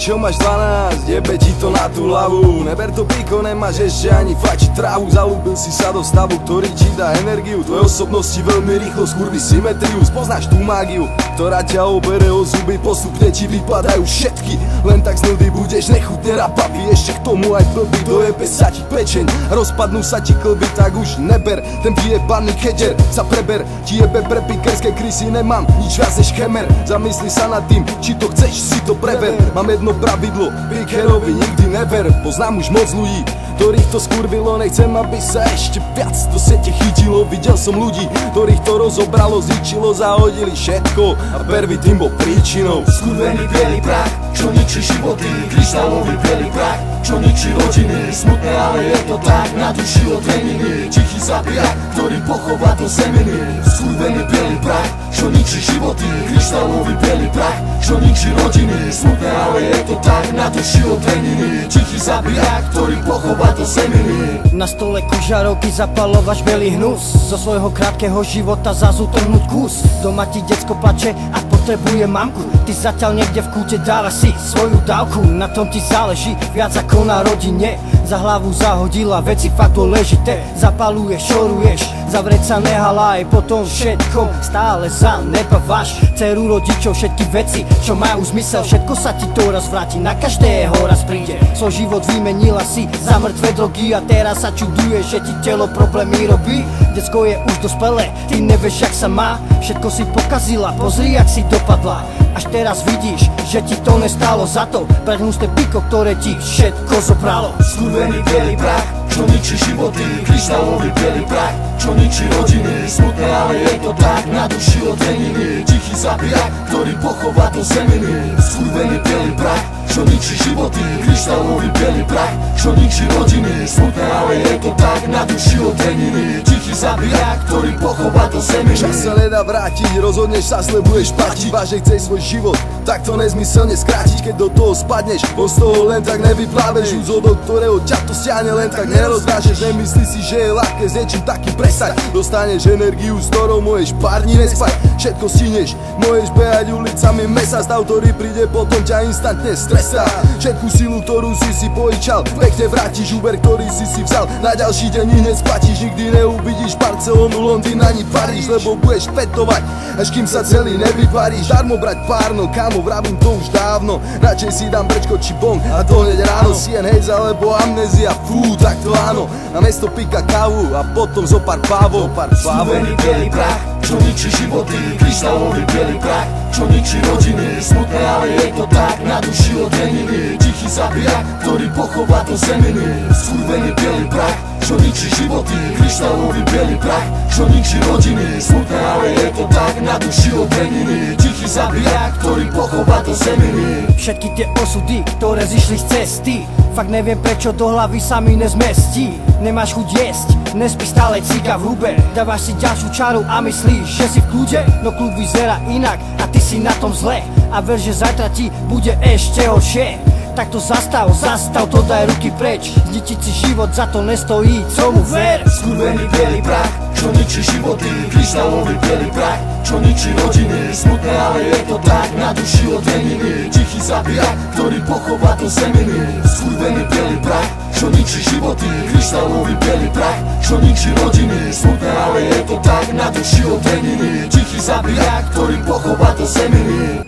čo máš 12, jebe ti to na tú hlavu. Neber to piko, nemáš ešte ani fačiť trávu. Zalúbil si sa do stavu, ktorý ti dá energiu. Tvoje osobnosti veľmi rýchlo skurví symetriu. Spoznáš tú mágiu, ktorá ťa obere o zuby. Postupne ti vypadajú všetky, len tak z nudy budeš nechutne rapavý. Ešte k tomu aj blbý, dojebe sa ti pečeň, rozpadnú sa ti klby, tak už neber ten vyjebaný keďer. Sa preber, ti jebe pre pikerské krysy, nemám nič viac než chemer. Zamysli sa nad tým, či to chceš, si to prever. Mám jedno pravidlo, pikerovi nikdy never. Poznám už moc ľudí, ktorých to skurvilo, nechcem, aby sa ešte viac do siete chytilo. Videl som ľudí, ktorých to rozobralo, zničilo, zahodili všetko a prvý tým bol príčinou. Skurvený bielý prach, čo ničí životy, kryštálový bielý prach, čo ničí rodiny. Smutné, ale je to tak, na duši odveniny. Tichý zabijak, ktorý pochová do zeminy. Skurvený bielý prach, čo ničí životy, kryštálový bielý prach, čo ničí rodiny. Smutné, ale je to tak, na duši odveniny. Tichý zabijak, ktorý pochová do zeminy. Na stole kužarovky zapalovaš belý hnus, zo svojho krátkeho života zas utrhnúť kus. Doma ti decko plače a potrebuje mamku, ty zatiaľ niekde v kúte dávaš si svoju dávku. Na tom ti záleží viac ako na rodine. Za hlavu zahodila veci fakt dôležité. Zapaluješ, šoruješ, zavrieť sa nehala, aj potom všetkom stále zanedbávaš dceru, rodičov, všetky veci, čo majú zmysel. Všetko sa ti to raz vráti, na každého raz príde. Svoj život vymenila si za mŕtve drogy a teraz sa čuduješ, že ti telo problémy robí. Decko je už dospelé, ty nevieš, jak sa má. Všetko si pokazila, pozri, jak si dopadla. Až teraz vidíš, že ti to nestálo za to, pre hnusné piko, ktoré ti všetko zobralo. Skurvený bielý prach, čo ničí životy, kryštálový bielý prach, čo ničí rodiny. Smutné, ale je to tak, na duši odveniny. Tichý zabijak, ktorý pochová do zeminy. Skurvený bielý prach, čo ničí životy, kryštálový bielý prach, čo ničí rodiny. Smutné, ale je to tak, na duši odveniny. Tichý zabijak, ktorý pochová do zeminy. Čas sa nedá vrátiť, rozhodneš sa, slebuješ platiť. Vážne chceš svoj život, tak to nezmyselne skrátiť. Keď do toho spadneš, z toho len tak nevypláveš. Úzol, do ktorého ťa to stiahne, len tak nerozvážeš. Nemyslí si, že je ľahké s niečím takým presať. Dostaneš energiu, s ktorou môžeš pár dní nespať. Všetko stineš, môžeš behať ulicami mesa. Stav, ktorý príde potom ťa instantne stresá. Všetku silu, ktorú si požičal, pekne vrátiš. Uber, ktorý si vzal, na ďalší deň hneď splatíš. Nikdy neuvidíš Barcelonu, Londýn ani Paríž, lebo budeš fetovať, až kým sa celý nevyparíš. Darmo brať párno, kámo, vravím to už dávno. Radšej si dám brečko či bong a to hneď ráno. CNH alebo amnézia, fú, tak to áno. Na mesto pika kávu a potom zopár pávov. Skurvený bielý prach, čo ničí životy, kryštálový bielý prach, čo ničí rodiny. Smutné, ale je to tak, na duši odveniny. Tichý zabijak, ktorý pochová do zeminy. Skurvený bielý prach, čo ničí životy, kryštálový bielý prach, čo ničí rodiny. Smutné, ale je to tak, na duši odveniny. Tichý zabijak, ktorý pochová do zeminy. Všetky tie osudy, ktoré zišli z cesty, fakt neviem, prečo do hlavy sa mi nezmestí. Nemáš chuť jesť, nespíš stále cíka v hube. Dávaš si ďalšiu čaru a myslíš, že si v kľude. No kľud vyzerá inak a ty si na tom zle. A ver, že zajtra ti bude ešte horšie. Tak to zastav, to daj ruky preč. Zničiť si život, za to nestojí, tomu ver. Skurvený bielý prach, čo ničí životy, kryštálový bielý prach, čo ničí rodiny. Smutné, ale je to tak, na duši odveniny. Tichý zabijak, ktorý pochová do zeminy. Skurvený bielý prach, čo ničí životy, kryštálový bielý prach, čo ničí rodiny. Smutné, ale je to tak, na duši odveniny. Tichý zabijak, ktorý pochová do zeminy.